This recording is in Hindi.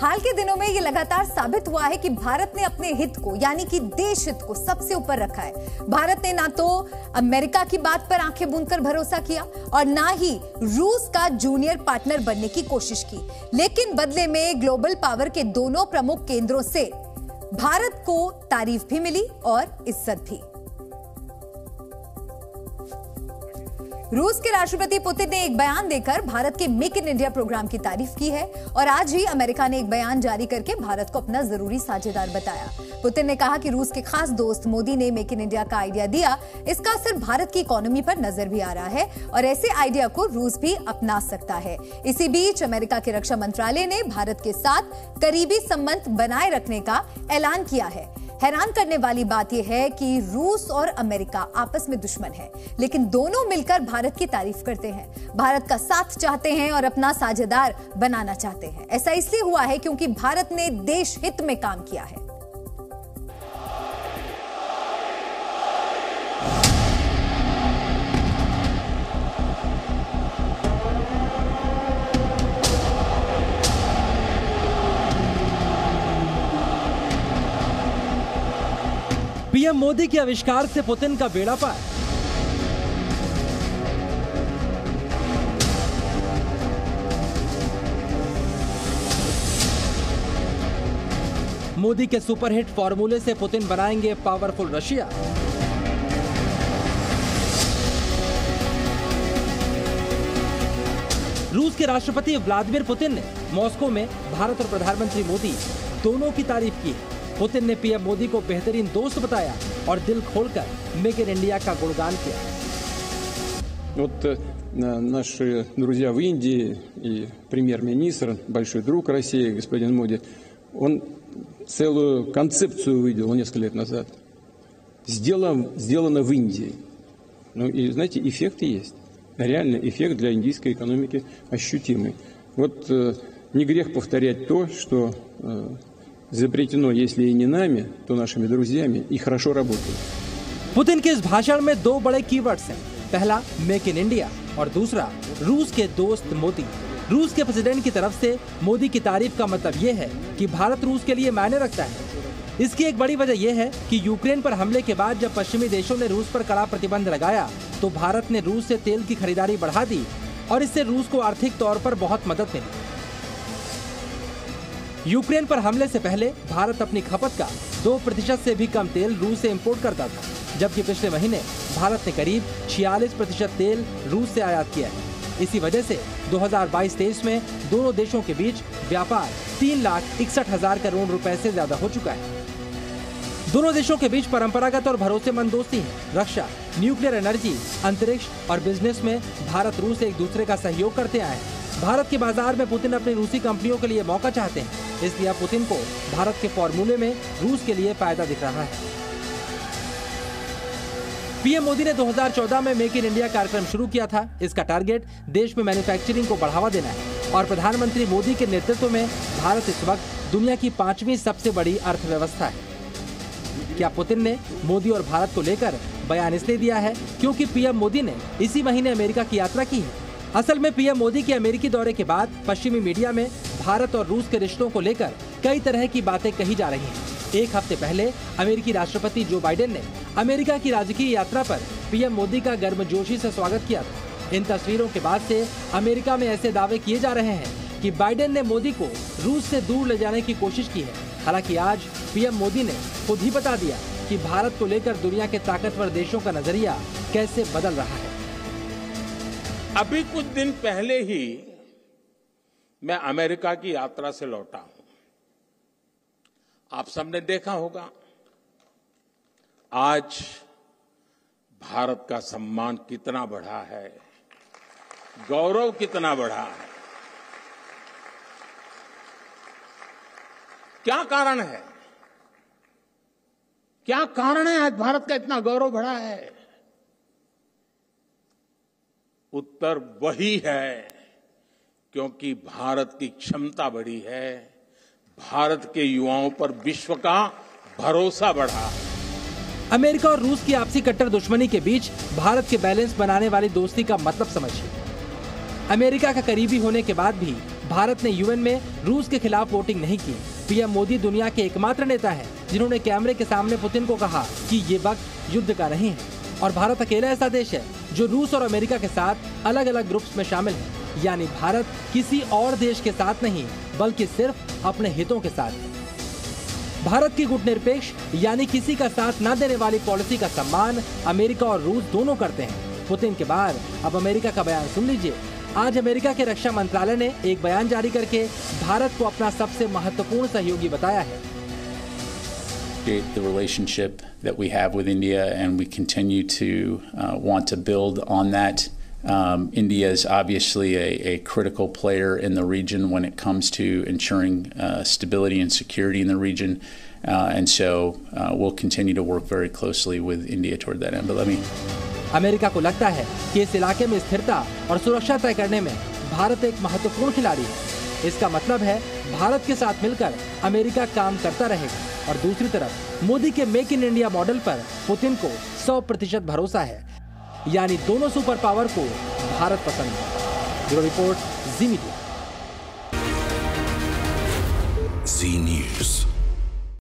हाल के दिनों में ये लगातार साबित हुआ है कि भारत ने अपने हित को यानी कि देश हित को सबसे ऊपर रखा है। भारत ने ना तो अमेरिका की बात पर आंखें मूंद कर भरोसा किया और ना ही रूस का जूनियर पार्टनर बनने की कोशिश की, लेकिन बदले में ग्लोबल पावर के दोनों प्रमुख केंद्रों से भारत को तारीफ भी मिली और इज्जत भी। रूस के राष्ट्रपति पुतिन ने एक बयान देकर भारत के मेक इन इंडिया प्रोग्राम की तारीफ की है और आज ही अमेरिका ने एक बयान जारी करके भारत को अपना जरूरी साझेदार बताया। पुतिन ने कहा कि रूस के खास दोस्त मोदी ने मेक इन इंडिया का आइडिया दिया, इसका असर भारत की इकोनॉमी पर नजर भी आ रहा है और ऐसे आइडिया को रूस भी अपना सकता है। इसी बीच अमेरिका के रक्षा मंत्रालय ने भारत के साथ करीबी संबंध बनाए रखने का ऐलान किया है। हैरान करने वाली बात यह है कि रूस और अमेरिका आपस में दुश्मन है, लेकिन दोनों मिलकर भारत की तारीफ करते हैं, भारत का साथ चाहते हैं और अपना साझेदार बनाना चाहते हैं। ऐसा इसलिए हुआ है क्योंकि भारत ने देश हित में काम किया है। पीएम मोदी के आविष्कार से पुतिन का बेड़ा पार। मोदी के सुपरहिट फॉर्मूले से पुतिन बनाएंगे पावरफुल रशिया। रूस के राष्ट्रपति व्लादिमीर पुतिन ने मॉस्को में भारत और प्रधानमंत्री मोदी दोनों की तारीफ की। पुतिन ने पीएम मोदी को बेहतरीन दोस्त बताया और दिल खोलकर मेक इन इंडिया का गुणगान किया। Вот наши друзья в Индии и премьер-министр, большой друг России, господин Моди, он целую концепцию выделил несколько лет назад. Сделано в Индии. Ну и знаете, эффект есть. Реальный эффект для индийской экономики ощутимый. Вот не грех повторять то, что запретено, если и не нами, то нашими друзьями, и хорошо работает। पुतिन के इस भाषण में दो बड़े कीवर्ड्स हैं। पहला मेक इन इंडिया और दूसरा रूस के दोस्त मोदी। रूस के प्रेसिडेंट की तरफ से मोदी की तारीफ का मतलब ये है कि भारत रूस के लिए मायने रखता है। इसकी एक बड़ी वजह यह है कि यूक्रेन पर हमले के बाद जब पश्चिमी देशों ने रूस पर कड़ा प्रतिबंध लगाया तो भारत ने रूस से तेल की खरीदारी बढ़ा दी और इससे रूस को आर्थिक तौर पर बहुत मदद मिली। यूक्रेन पर हमले से पहले भारत अपनी खपत का 2% से भी कम तेल रूस से इंपोर्ट करता था, जबकि पिछले महीने भारत ने करीब 46% तेल रूस से आयात किया है। इसी वजह से 2022-23 में दोनों देशों के बीच व्यापार 3,61,000 करोड़ रुपए से ज्यादा हो चुका है। दोनों देशों के बीच परंपरागत और भरोसेमंद दोस्ती है। रक्षा, न्यूक्लियर एनर्जी, अंतरिक्ष और बिजनेस में भारत रूस एक दूसरे का सहयोग करते आए हैं। भारत के बाजार में पुतिन अपनी रूसी कंपनियों के लिए मौका चाहते हैं, इसलिए अब पुतिन को भारत के फॉर्मूले में रूस के लिए फायदा दिख रहा है। पीएम मोदी ने 2014 में मेक इन इंडिया कार्यक्रम शुरू किया था। इसका टारगेट देश में मैन्युफैक्चरिंग को बढ़ावा देना है और प्रधानमंत्री मोदी के नेतृत्व में भारत इस वक्त दुनिया की 5वीं सबसे बड़ी अर्थव्यवस्था है। क्या पुतिन ने मोदी और भारत को लेकर बयान इसलिए दिया है क्योंकि पीएम मोदी ने इसी महीने अमेरिका की यात्रा की है? असल में पीएम मोदी के अमेरिकी दौरे के बाद पश्चिमी मीडिया में भारत और रूस के रिश्तों को लेकर कई तरह की बातें कही जा रही हैं। एक हफ्ते पहले अमेरिकी राष्ट्रपति जो बाइडेन ने अमेरिका की राजकीय यात्रा पर पीएम मोदी का गर्मजोशी से स्वागत किया था। इन तस्वीरों के बाद से अमेरिका में ऐसे दावे किए जा रहे हैं कि बाइडेन ने मोदी को रूस से दूर ले जाने की कोशिश की है। हालांकि आज पीएम मोदी ने खुद ही बता दिया कि भारत को लेकर दुनिया के ताकतवर देशों का नजरिया कैसे बदल रहा है। अभी कुछ दिन पहले ही मैं अमेरिका की यात्रा से लौटा हूं। आप सबने देखा होगा आज भारत का सम्मान कितना बढ़ा है, गौरव कितना बढ़ा है। क्या कारण है? क्या कारण है आज भारत का इतना गौरव बढ़ा है? उत्तर वही है क्योंकि भारत की क्षमता बढ़ी है, भारत के युवाओं पर विश्व का भरोसा बढ़ा। अमेरिका और रूस की आपसी कट्टर दुश्मनी के बीच भारत के बैलेंस बनाने वाली दोस्ती का मतलब समझिए। अमेरिका का करीबी होने के बाद भी भारत ने यूएन में रूस के खिलाफ वोटिंग नहीं की। पीएम मोदी दुनिया के एकमात्र नेता हैं जिन्होंने कैमरे के सामने पुतिन को कहा कि ये वक्त युद्ध का नहीं है। और भारत अकेला ऐसा देश है जो रूस और अमेरिका के साथ अलग अलग ग्रुप्स में शामिल है। यानी भारत किसी और देश के साथ नहीं बल्कि सिर्फ अपने हितों के साथ है। भारत की गुटनिरपेक्ष यानी किसी का साथ न देने वाली पॉलिसी का सम्मान अमेरिका और रूस दोनों करते हैं। पुतिन के बाद अब अमेरिका का बयान सुन लीजिए। आज अमेरिका के रक्षा मंत्रालय ने एक बयान जारी करके भारत को अपना सबसे महत्वपूर्ण सहयोगी बताया है। The relationship that we have with India, and we continue to want to build on that. India is obviously a critical player in the region when it comes to ensuring stability and security in the region, and so we'll continue to work very closely with India toward that end. But let me. America को लगता है कि इस इलाके में स्थिरता और सुरक्षा तय करने में भारत एक महत्वपूर्ण खिलाड़ी है। इसका मतलब है भारत के साथ मिलकर अमेरिका काम करता रहेगा। और दूसरी तरफ मोदी के मेक इन इंडिया मॉडल पर पुतिन को 100% भरोसा है। यानी दोनों सुपर पावर को भारत पसंद है। ब्यूरो रिपोर्ट, जी मीडिया। जी न्यूज़।